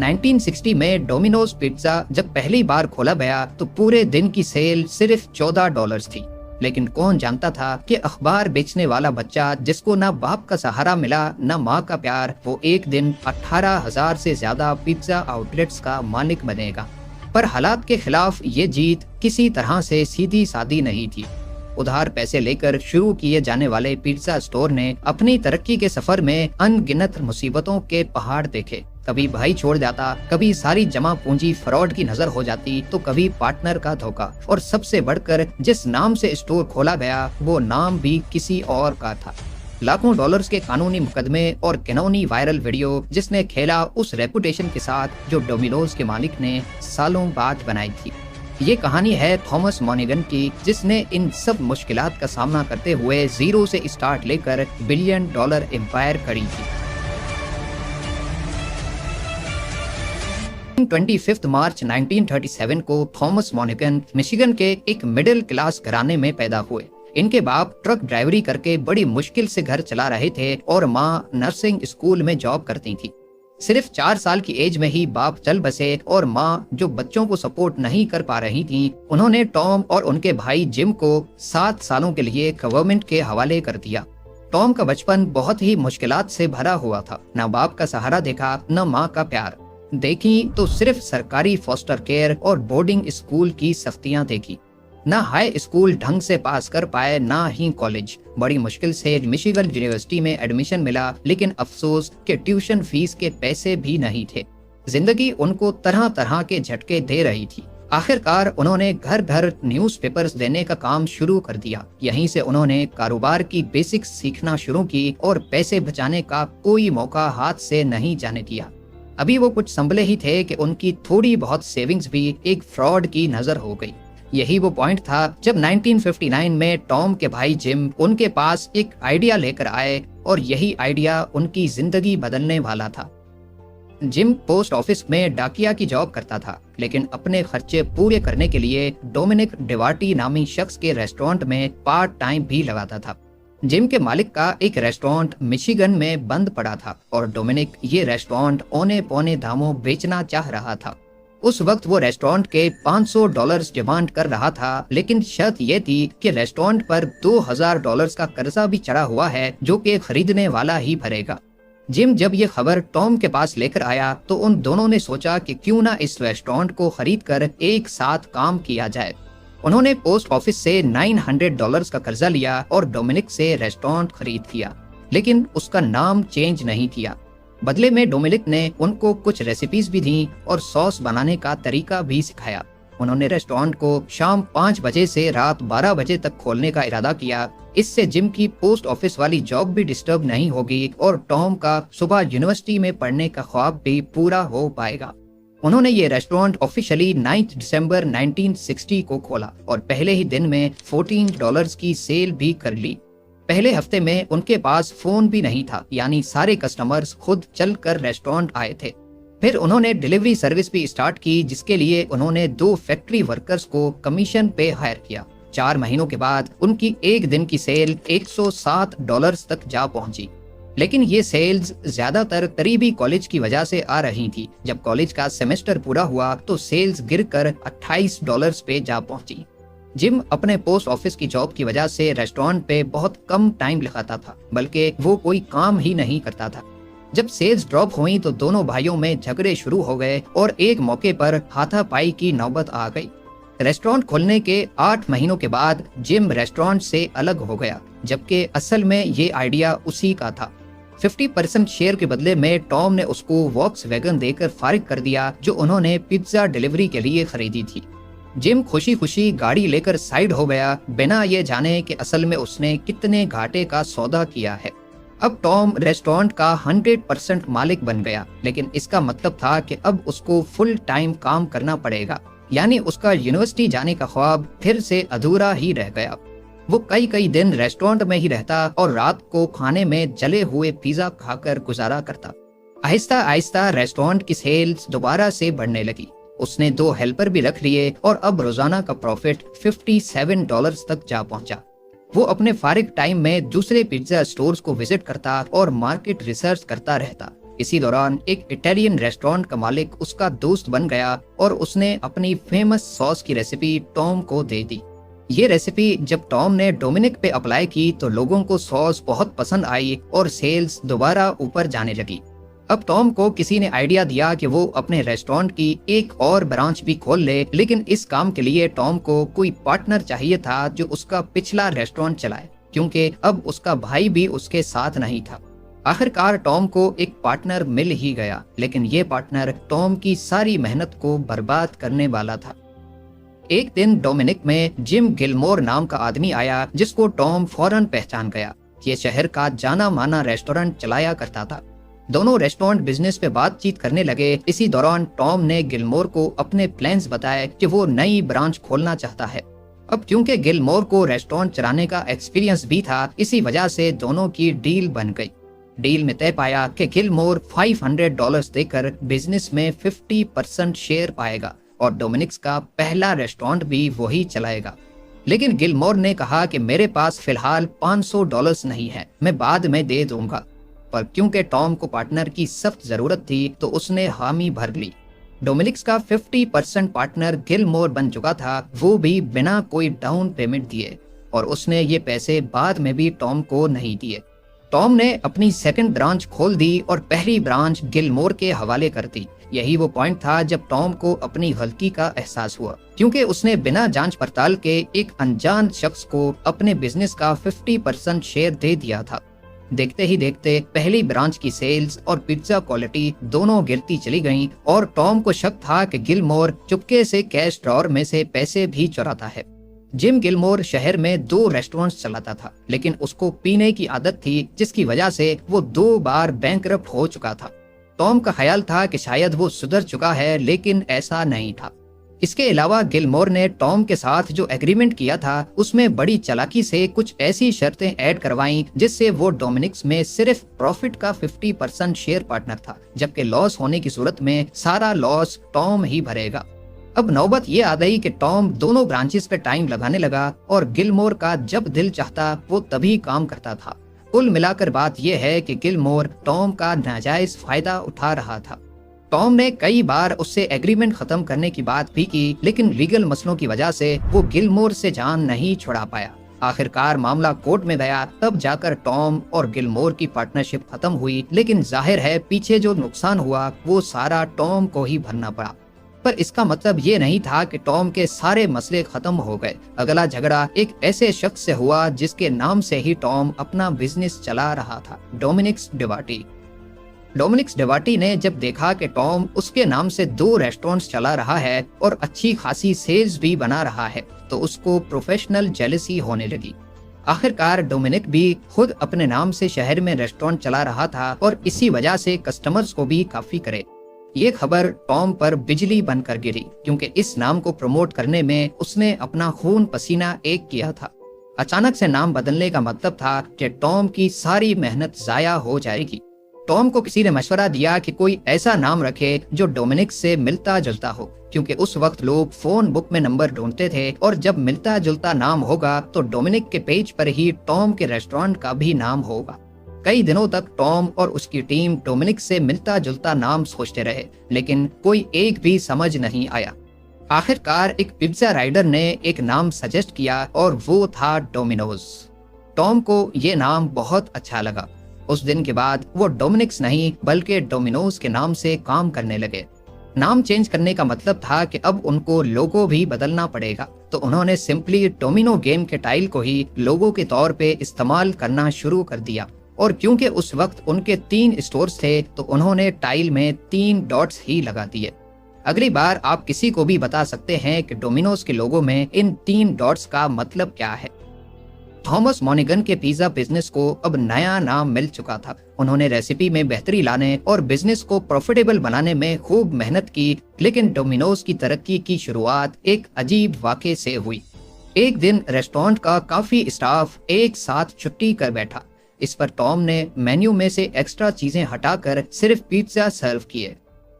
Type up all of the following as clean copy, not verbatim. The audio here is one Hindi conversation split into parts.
1960 में डोमिनोज पिज्जा जब पहली बार खोला गया तो पूरे दिन की सेल सिर्फ $14 थी। लेकिन कौन जानता था कि अखबार बेचने वाला बच्चा जिसको ना बाप का सहारा मिला ना माँ का प्यार, वो एक दिन 18,000 से ज्यादा पिज्जा आउटलेट्स का मालिक बनेगा। पर हालात के खिलाफ ये जीत किसी तरह से सीधी सादी नहीं थी। उधार पैसे लेकर शुरू किए जाने वाले पिज्जा स्टोर ने अपनी तरक्की के सफर में अनगिनत मुसीबतों के पहाड़ देखे। कभी भाई छोड़ जाता, कभी सारी जमा पूंजी फ्रॉड की नजर हो जाती, तो कभी पार्टनर का धोखा, और सबसे बढ़कर जिस नाम से स्टोर खोला गया वो नाम भी किसी और का था। लाखों डॉलर्स के कानूनी मुकदमे और घिनौनी वायरल वीडियो जिसने खेला उस रेपुटेशन के साथ जो डोमिनोज के मालिक ने सालों बाद बनाई थी। ये कहानी है थॉमस मॉनिगन की, जिसने इन सब मुश्किलात का सामना करते हुए जीरो से स्टार्ट लेकर $1 बिलियन एम्पायर खड़ी की। 25 मार्च 1937 को थॉमस मॉनिगन मिशिगन के एक मिडिल क्लास घराने में पैदा हुए। इनके बाप ट्रक ड्राइवरी करके बड़ी मुश्किल से घर चला रहे थे और माँ नर्सिंग स्कूल में जॉब करती थी। सिर्फ 4 साल की एज में ही बाप चल बसे और माँ, जो बच्चों को सपोर्ट नहीं कर पा रही थी, उन्होंने टॉम और उनके भाई जिम को 7 सालों के लिए गवर्नमेंट के हवाले कर दिया। टॉम का बचपन बहुत ही मुश्किलात से भरा हुआ था। न बाप का सहारा देखा, न माँ का प्यार देखी, तो सिर्फ सरकारी फॉस्टर केयर और बोर्डिंग स्कूल की सख्तियां देखी। ना हाई स्कूल ढंग से पास कर पाए, ना ही कॉलेज। बड़ी मुश्किल से मिशिगन यूनिवर्सिटी में एडमिशन मिला, लेकिन अफसोस कि ट्यूशन फीस के पैसे भी नहीं थे। जिंदगी उनको तरह तरह के झटके दे रही थी। आखिरकार उन्होंने घर घर न्यूज़पेपर्स देने का काम शुरू कर दिया। यहीं से उन्होंने कारोबार की बेसिक्स सीखना शुरू की और पैसे बचाने का कोई मौका हाथ से नहीं जाने दिया। अभी वो कुछ संभले ही थे कि उनकी थोड़ी बहुत सेविंग्स भी एक फ्रॉड की नजर हो गई। यही वो पॉइंट था जब 1959 में टॉम के भाई जिम उनके पास एक आइडिया लेकर आए, और यही आइडिया उनकी जिंदगी बदलने वाला था। जिम पोस्ट ऑफिस में डाकिया की जॉब करता था, लेकिन अपने खर्चे पूरे करने के लिए डोमिनिक डिवार्टी नामी शख्स के रेस्टोरेंट में पार्ट टाइम भी लगाता था। जिम के मालिक का एक रेस्टोरेंट मिशिगन में बंद पड़ा था और डोमिनिक ये रेस्टोरेंट औने पौने दामों बेचना चाह रहा था। उस वक्त वो रेस्टोरेंट के $500 डिमांड कर रहा था, लेकिन शर्त ये थी कि रेस्टोरेंट पर $2,000 का कर्जा भी चढ़ा हुआ है जो कि खरीदने वाला ही भरेगा। जिम जब ये खबर टॉम के पास लेकर आया तो उन दोनों ने सोचा कि क्यों ना इस रेस्टोरेंट को खरीद कर एक साथ काम किया जाए। उन्होंने पोस्ट ऑफिस से $900 का कर्जा लिया और डोमिनिक से रेस्टोरेंट खरीद किया, लेकिन उसका नाम चेंज नहीं किया। बदले में डोमिनिक ने उनको कुछ रेसिपीज भी दी और सॉस बनाने का तरीका भी सिखाया। उन्होंने रेस्टोरेंट को शाम 5 बजे से रात 12 बजे तक खोलने का इरादा किया। इससे जिम की पोस्ट ऑफिस वाली जॉब भी डिस्टर्ब नहीं होगी और टॉम का सुबह यूनिवर्सिटी में पढ़ने का ख्वाब भी पूरा हो पाएगा। उन्होंने ये रेस्टोरेंट ऑफिशियली 9 दिसंबर 1960 को खोला और पहले ही दिन में $14 की सेल भी कर ली। पहले हफ्ते में उनके पास फोन भी नहीं था, यानी सारे कस्टमर्स खुद चलकर रेस्टोरेंट आए थे। फिर उन्होंने डिलीवरी सर्विस भी स्टार्ट की, जिसके लिए उन्होंने 2 फैक्ट्री वर्कर्स को कमीशन पे हायर किया। 4 महीनों के बाद उनकी एक दिन की सेल $107 तक जा पहुंची। लेकिन ये सेल्स ज्यादातर करीबी कॉलेज की वजह से आ रही थी। जब कॉलेज का सेमेस्टर पूरा हुआ तो सेल्स गिरकर $28 पे जा पहुंची। जिम अपने पोस्ट ऑफिस की जॉब की वजह से रेस्टोरेंट पे बहुत कम टाइम लगाता था, बल्कि वो कोई काम ही नहीं करता था। जब सेल्स ड्रॉप हुई तो दोनों भाइयों में झगड़े शुरू हो गए और एक मौके पर हाथापाई की नौबत आ गई। रेस्टोरेंट खोलने के 8 महीनों के बाद जिम रेस्टोरेंट से अलग हो गया, जबकि असल में ये आइडिया उसी का था। 50% शेयर के बदले में टॉम ने उसको वॉक्सवैगन देकर फारिग कर दिया, जो उन्होंने पिज्जा डिलीवरी के लिए खरीदी थी। जिम खुशी खुशी गाड़ी लेकर साइड हो गया, बिना ये जाने कि असल में उसने कितने घाटे का सौदा किया है। अब टॉम रेस्टोरेंट का 100% मालिक बन गया, लेकिन इसका मतलब था कि अब उसको फुल टाइम काम करना पड़ेगा, यानी उसका यूनिवर्सिटी जाने का ख्वाब फिर से अधूरा ही रह गया। वो कई दिन रेस्टोरेंट में ही रहता और रात को खाने में जले हुए पिज्जा खाकर गुजारा करता। आहिस्ता आहिस्ता रेस्टोरेंट की सेल्स दोबारा से बढ़ने लगी। उसने 2 हेल्पर भी रख लिए और अब रोजाना का प्रॉफिट $57 तक जा पहुंचा। वो अपने फारिग टाइम में दूसरे पिज्जा स्टोर्स को विजिट करता और मार्केट रिसर्च करता रहता। इसी दौरान एक इटालियन रेस्टोरेंट का मालिक उसका दोस्त बन गया और उसने अपनी फेमस सॉस की रेसिपी टॉम को दे दी। ये रेसिपी जब टॉम ने डोमिनिक पे अप्लाई की तो लोगों को सॉस बहुत पसंद आई और सेल्स दोबारा ऊपर जाने लगी। अब टॉम को किसी ने आइडिया दिया कि वो अपने रेस्टोरेंट की एक और ब्रांच भी खोल ले, लेकिन इस काम के लिए टॉम को कोई पार्टनर चाहिए था जो उसका पिछला रेस्टोरेंट चलाए, क्योंकि अब उसका भाई भी उसके साथ नहीं था। आखिरकार टॉम को एक पार्टनर मिल ही गया, लेकिन ये पार्टनर टॉम की सारी मेहनत को बर्बाद करने वाला था। एक दिन डोमिनिक में जिम गिलमोर नाम का आदमी आया जिसको टॉम फौरन पहचान गया। ये शहर का जाना माना रेस्टोरेंट चलाया करता था। दोनों रेस्टोरेंट बिजनेस पे बातचीत करने लगे। इसी दौरान टॉम ने गिलमोर को अपने प्लान्स बताए कि वो नई ब्रांच खोलना चाहता है। अब क्योंकि गिलमोर को रेस्टोरेंट चलाने का एक्सपीरियंस भी था, इसी वजह से दोनों की डील बन गई। डील में तय पाया कि गिलमोर $500 देकर बिजनेस में 50% शेयर पाएगा और डोमिनिक्स का पहला रेस्टोरेंट भी वही चलाएगा। लेकिन गिलमोर ने कहा कि मेरे पास फिलहाल $500 नहीं है, मैं बाद में दे दूंगा। पर क्योंकि टॉम को पार्टनर की सख्त जरूरत थी तो उसने हामी भर ली। डोमिनिक्स का 50% पार्टनर गिलमोर बन चुका था, वो भी बिना कोई डाउन पेमेंट दिए, और उसने ये पैसे बाद में भी टॉम को नहीं दिए। टॉम ने अपनी सेकंड ब्रांच खोल दी और पहली ब्रांच गिलमोर के हवाले कर दी। यही वो पॉइंट था जब टॉम को अपनी गलती का एहसास हुआ, क्योंकि उसने बिना जांच पड़ताल के एक अनजान शख्स को अपने बिजनेस का 50% शेयर दे दिया था। देखते ही देखते पहली ब्रांच की सेल्स और पिज्जा क्वालिटी दोनों गिरती चली गईं और टॉम को शक था कि गिलमोर चुपके से कैश ड्रॉअर में से पैसे भी चुराता है। जिम गिलमोर शहर में 2 रेस्टोरेंट्स चलाता था, लेकिन उसको पीने की आदत थी जिसकी वजह से वो 2 बार बैंकरप्ट हो चुका था। टॉम का ख्याल था कि शायद वो सुधर चुका है, लेकिन ऐसा नहीं था। इसके अलावा गिलमोर ने टॉम के साथ जो एग्रीमेंट किया था उसमें बड़ी चालाकी से कुछ ऐसी शर्तें ऐड करवाईं जिससे वो डोमिनिक्स में सिर्फ प्रॉफिट का 50% शेयर पार्टनर था, जबकि लॉस होने की सूरत में सारा लॉस टॉम ही भरेगा। अब नौबत ये आ गई कि टॉम दोनों ब्रांचेस पे टाइम लगाने लगा और गिलमोर का जब दिल चाहता वो तभी काम करता था। कुल मिलाकर बात यह है कि गिलमोर टॉम का नाजायज फायदा उठा रहा था। टॉम ने कई बार उससे एग्रीमेंट खत्म करने की बात भी की, लेकिन लीगल मसलों की वजह से वो गिलमोर से जान नहीं छुड़ा पाया। आखिरकार मामला कोर्ट में गया, तब जाकर टॉम और गिलमोर की पार्टनरशिप खत्म हुई, लेकिन जाहिर है पीछे जो नुकसान हुआ वो सारा टॉम को ही भरना पड़ा। पर इसका मतलब ये नहीं था कि टॉम के सारे मसले खत्म हो गए। अगला झगड़ा एक ऐसे शख्स से हुआ जिसके नाम से ही टॉम अपना बिजनेस चला रहा था, डोमिनिक्स डिवाटी। डोमिनिक्स डिवाटी ने जब देखा कि टॉम उसके नाम से 2 रेस्टोरेंट्स चला रहा है और अच्छी खासी सेल्स भी बना रहा है, तो उसको प्रोफेशनल जेलसी होने लगी। आखिरकार डोमिनिक भी खुद अपने नाम से शहर में रेस्टोरेंट चला रहा था और इसी वजह से कस्टमर्स को भी काफी करे। ये खबर टॉम पर बिजली बनकर गिरी, क्योंकि इस नाम को प्रमोट करने में उसने अपना खून पसीना एक किया था। अचानक से नाम बदलने का मतलब था कि टॉम की सारी मेहनत जाया हो जाएगी। टॉम को किसी ने मशवरा दिया कि कोई ऐसा नाम रखे जो डोमिनिक से मिलता जुलता हो, क्योंकि उस वक्त लोग फोन बुक में नंबर ढूंढते थे और जब मिलता जुलता नाम होगा तो डोमिनिक के पेज पर ही टॉम के रेस्टोरेंट का भी नाम होगा। कई दिनों तक टॉम और उसकी टीम डोमिनिक से मिलता जुलता नाम सोचते रहे, लेकिन कोई एक भी समझ नहीं आया। आखिरकार एक पिज्जा राइडर ने एक नाम सजेस्ट किया और वो था डोमिनोज। टॉम को ये नाम बहुत अच्छा लगा। उस दिन के बाद वो डोमिनिक्स नहीं बल्कि डोमिनोज के नाम से काम करने लगे। नाम चेंज करने का मतलब था कि अब उनको लोगो भी बदलना पड़ेगा, तो उन्होंने सिंपली डोमिनो गेम के टाइल को ही लोगो के तौर पे इस्तेमाल करना शुरू कर दिया। और क्योंकि उस वक्त उनके 3 स्टोर्स थे तो उन्होंने टाइल में 3 डॉट्स ही लगा दिए। अगली बार आप किसी को भी बता सकते हैं कि डोमिनोज के लोगो में इन 3 डॉट्स का मतलब क्या है। थॉमस मॉनिगन के पिज्जा बिजनेस को अब नया नाम मिल चुका था। उन्होंने रेसिपी में बेहतरी लाने और बिजनेस को प्रॉफिटेबल बनाने में खूब मेहनत की, लेकिन डोमिनोज की तरक्की की शुरुआत एक अजीब वाक़े से हुई। एक दिन रेस्टोरेंट का काफी स्टाफ एक साथ छुट्टी कर बैठा। इस पर टॉम ने मेन्यू में से एक्स्ट्रा चीजें हटाकर सिर्फ पिज्जा सर्व किए।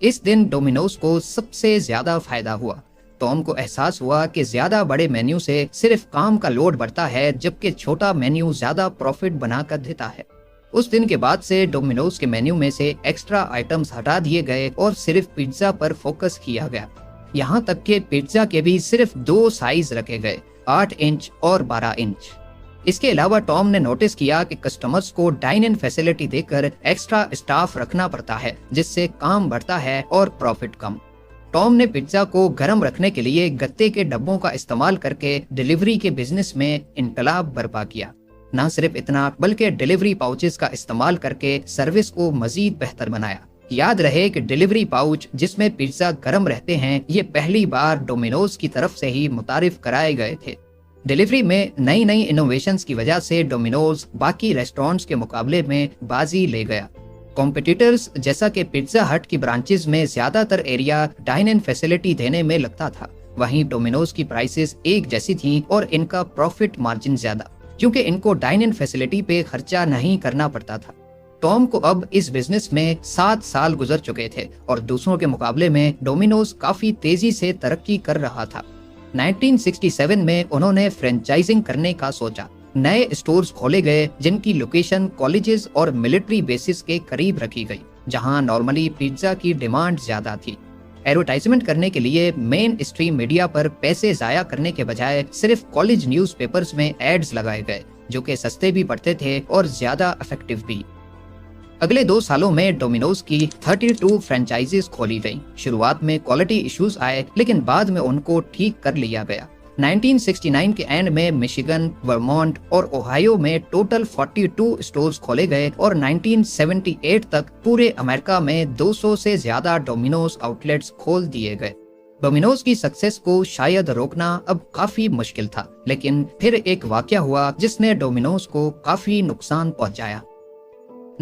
इस दिन डोमिनोज को सबसे ज्यादा फायदा हुआ। टॉम को एहसास हुआ कि ज्यादा बड़े मेन्यू से सिर्फ काम का लोड बढ़ता है, जबकि छोटा मेन्यू ज्यादा प्रॉफिट बना कर देता है। उस दिन के बाद से डोमिनोज के मेन्यू में से एक्स्ट्रा आइटम्स हटा दिए गए और सिर्फ पिज्जा पर फोकस किया गया। यहाँ तक कि पिज्जा के भी सिर्फ 2 साइज रखे गए, 8 इंच और 12 इंच। इसके अलावा टॉम ने नोटिस किया कि कस्टमर्स को डाइन इन फैसिलिटी देकर एक्स्ट्रा स्टाफ रखना पड़ता है, जिससे काम बढ़ता है और प्रॉफिट कम। टॉम ने पिज्जा को गर्म रखने के लिए गत्ते के डब्बों का इस्तेमाल करके डिलीवरी के बिजनेस में इनकलाब बर्पा किया। न सिर्फ इतना, बल्कि डिलीवरी पाउचेस का इस्तेमाल करके सर्विस को मजीद बेहतर बनाया। याद रहे कि डिलीवरी पाउच जिसमें पिज्जा गर्म रहते हैं, ये पहली बार डोमिनोज की तरफ से ही मुतारिफ कराए गए थे। डिलीवरी में नई नई इनोवेशंस की वजह से डोमिनोज बाकी रेस्टोरेंट्स के मुकाबले में बाजी ले गया। कॉम्पिटिटर्स जैसा कि पिज्जा हट की ब्रांचेस में ज्यादातर एरिया डाइन इन फैसिलिटी देने में लगता था, वहीं डोमिनोज की प्राइसेस एक जैसी थी और इनका प्रॉफिट मार्जिन ज्यादा, क्योंकि इनको डाइन इन फैसिलिटी पे खर्चा नहीं करना पड़ता था। टॉम को अब इस बिजनेस में 7 साल गुजर चुके थे और दूसरों के मुकाबले में डोमिनोज काफी तेजी से तरक्की कर रहा था। 1967 में उन्होंने फ्रेंचाइजिंग करने का सोचा। नए स्टोर्स खोले गए जिनकी लोकेशन कॉलेजेस और मिलिट्री बेसिस के करीब रखी गई, जहां नॉर्मली पिज्जा की डिमांड ज्यादा थी। एडवर्टाइजमेंट करने के लिए मेन स्ट्रीम मीडिया पर पैसे जाया करने के बजाय सिर्फ कॉलेज न्यूज़पेपर्स में एड्स लगाए गए, जो कि सस्ते भी पड़ते थे और ज्यादा इफेक्टिव भी। अगले 2 सालों में डोमिनोज की 32 फ्रेंचाइजीज खोली गईं। शुरुआत में क्वालिटी इश्यूज आए, लेकिन बाद में उनको ठीक कर लिया गया। 1969 के एंड में मिशिगन, वर्मोंट और ओहायो में टोटल 42 स्टोर्स खोले गए और 1978 तक पूरे अमेरिका में 200 से ज्यादा डोमिनोज आउटलेट्स खोल दिए गए। डोमिनोज की सक्सेस को शायद रोकना अब काफी मुश्किल था, लेकिन फिर एक वाकया हुआ जिसने डोमिनोज को काफी नुकसान पहुंचाया।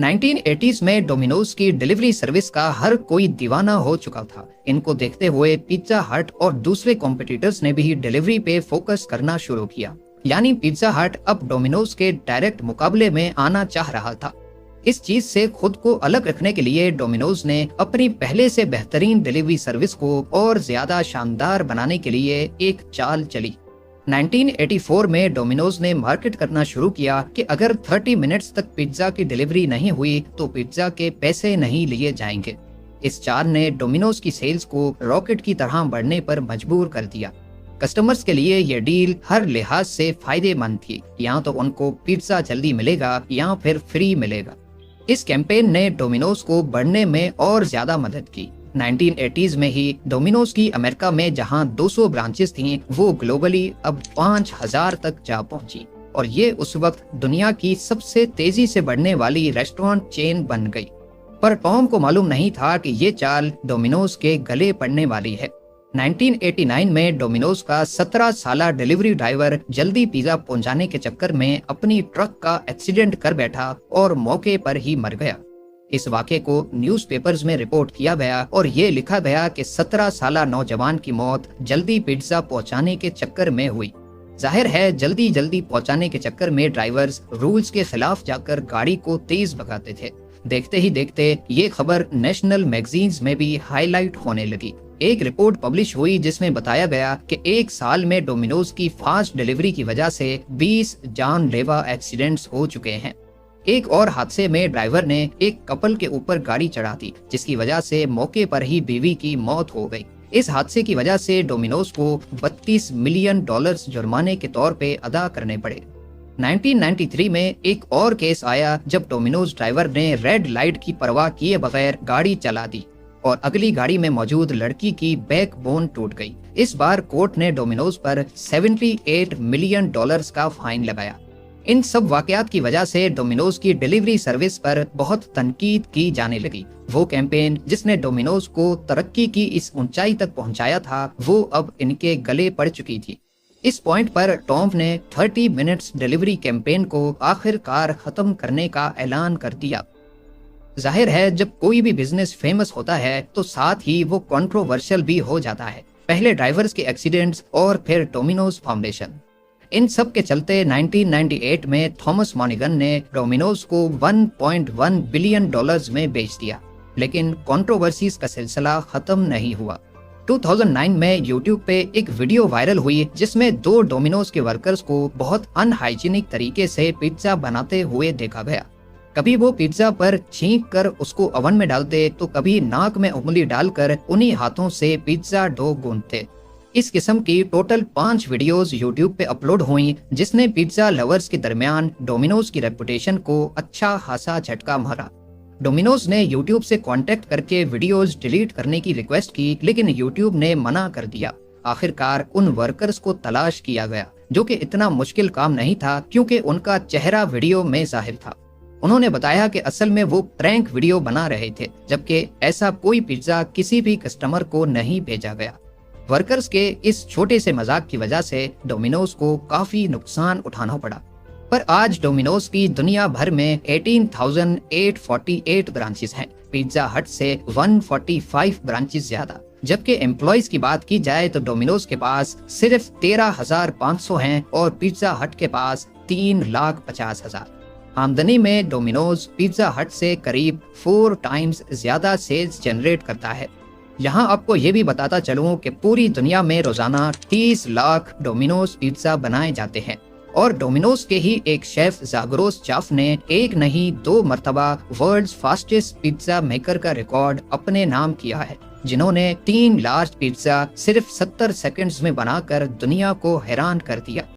1980s में डोमिनोज की डिलीवरी सर्विस का हर कोई दीवाना हो चुका था। इनको देखते हुए पिज्जा हट और दूसरे कॉम्पिटिटर्स ने भी डिलीवरी पे फोकस करना शुरू किया। यानी पिज्जा हट अब डोमिनोज के डायरेक्ट मुकाबले में आना चाह रहा था। इस चीज से खुद को अलग रखने के लिए डोमिनोज ने अपनी पहले से बेहतरीन डिलीवरी सर्विस को और ज्यादा शानदार बनाने के लिए एक चाल चली। 1984 में डोमिनोज ने मार्केट करना शुरू किया कि अगर 30 मिनट्स तक पिज्जा की डिलीवरी नहीं हुई तो पिज्जा के पैसे नहीं लिए जाएंगे। इस चाल ने डोमिनोज की सेल्स को रॉकेट की तरह बढ़ने पर मजबूर कर दिया। कस्टमर्स के लिए ये डील हर लिहाज से फायदेमंद थी। या तो उनको पिज्जा जल्दी मिलेगा या फिर फ्री मिलेगा। इस कैंपेन ने डोमिनोज को बढ़ने में और ज्यादा मदद की। 1980s में ही डोमिनोज की अमेरिका में जहां 200 ब्रांचेस थीं, वो ग्लोबली अब 5000 तक जा पहुंची और ये उस वक्त दुनिया की सबसे तेजी से बढ़ने वाली रेस्टोरेंट चेन बन गई। पर टॉम को मालूम नहीं था कि ये चाल डोमिनोज के गले पड़ने वाली है। 1989 में डोमिनोज का 17 साला डिलीवरी ड्राइवर जल्दी पिज्जा पहुंचाने के चक्कर में अपनी ट्रक का एक्सीडेंट कर बैठा और मौके पर ही मर गया। इस वाक़े को न्यूज़पेपर्स में रिपोर्ट किया गया और ये लिखा गया कि 17 साला नौजवान की मौत जल्दी पिज्जा पहुंचाने के चक्कर में हुई। जाहिर है जल्दी जल्दी पहुंचाने के चक्कर में ड्राइवर्स रूल्स के खिलाफ जाकर गाड़ी को तेज भगाते थे। देखते ही देखते ये खबर नेशनल मैगजीन्स में भी हाईलाइट होने लगी। एक रिपोर्ट पब्लिश हुई जिसमें बताया गया कि एक साल में डोमिनोज की फास्ट डिलीवरी की वजह से 20 जानलेवा एक्सीडेंट्स हो चुके हैं। एक और हादसे में ड्राइवर ने एक कपल के ऊपर गाड़ी चढ़ा दी, जिसकी वजह से मौके पर ही बीवी की मौत हो गई। इस हादसे की वजह से डोमिनोज को $32 मिलियन जुर्माने के तौर पे अदा करने पड़े। 1993 में एक और केस आया जब डोमिनोज ड्राइवर ने रेड लाइट की परवाह किए बगैर गाड़ी चला दी और अगली गाड़ी में मौजूद लड़की की बैकबोन टूट गई। इस बार कोर्ट ने डोमिनोज पर $78 मिलियन का फाइन लगाया। इन सब वाकयात की वजह से डोमिनोज की डिलीवरी सर्विस पर बहुत तनकीद की जाने लगी। वो कैंपेन जिसने डोमिनोज को तरक्की की इस ऊंचाई तक पहुंचाया था, वो अब इनके गले पड़ चुकी थी। इस पॉइंट पर टॉम ने 30 मिनट्स डिलीवरी कैंपेन को आखिरकार खत्म करने का ऐलान कर दिया। जाहिर है जब कोई भी बिजनेस फेमस होता है तो साथ ही वो कंट्रोवर्शियल भी हो जाता है। पहले ड्राइवर्स के एक्सीडेंट्स और फिर डोमिनोज फाउंडेशन। इन सब के चलते 1998 में थॉमस मॉनिगन ने डोमिनोज को $1.1 बिलियन में बेच दिया, लेकिन कंट्रोवर्सीज का सिलसिला खत्म नहीं हुआ। 2009 में YouTube पे एक वीडियो वायरल हुई जिसमें 2 डोमिनोज के वर्कर्स को बहुत अनहाइजीनिक तरीके से पिज्जा बनाते हुए देखा गया। कभी वो पिज्जा पर छींक कर उसको ओवन में डालते तो कभी नाक में उंगली डालकर उन्हीं हाथों से पिज्जा डो गूंथते। इस किस्म की टोटल 5 वीडियोस यूट्यूब पे अपलोड हुई, जिसने पिज्जा लवर्स के दरमियान डोमिनोज की रेपुटेशन को अच्छा खासा झटका मारा। डोमिनोज ने यूट्यूब से कांटेक्ट करके वीडियोस डिलीट करने की रिक्वेस्ट की, लेकिन यूट्यूब ने मना कर दिया। आखिरकार उन वर्कर्स को तलाश किया गया, जो कि इतना मुश्किल काम नहीं था क्योंकि उनका चेहरा वीडियो में जाहिर था। उन्होंने बताया कि असल में वो प्रैंक वीडियो बना रहे थे, जबकि ऐसा कोई पिज्जा किसी भी कस्टमर को नहीं भेजा गया। वर्कर्स के इस छोटे से मजाक की वजह से डोमिनोज को काफी नुकसान उठाना पड़ा। पर आज डोमिनोज की दुनिया भर में 18,848 ब्रांचेस हैं, पिज्जा हट से 145 ब्रांचेस ज्यादा। जबकि एम्प्लॉयज की बात की जाए तो डोमिनोज के पास सिर्फ 13,500 हैं और पिज्जा हट के पास 3,50,000। आमदनी में डोमिनोज पिज्जा हट से करीब 4 टाइम्स ज्यादा सेल्स जनरेट करता है। यहाँ आपको ये भी बताता चलूं कि पूरी दुनिया में रोजाना 30 लाख डोमिनोज पिज्जा बनाए जाते हैं और डोमिनोज के ही एक शेफ जागरोस चाफ ने एक नहीं 2 मरतबा वर्ल्ड्स फास्टेस्ट पिज्जा मेकर का रिकॉर्ड अपने नाम किया है, जिन्होंने 3 लार्ज पिज्जा सिर्फ 70 सेकंड्स में बनाकर दुनिया को हैरान कर दिया।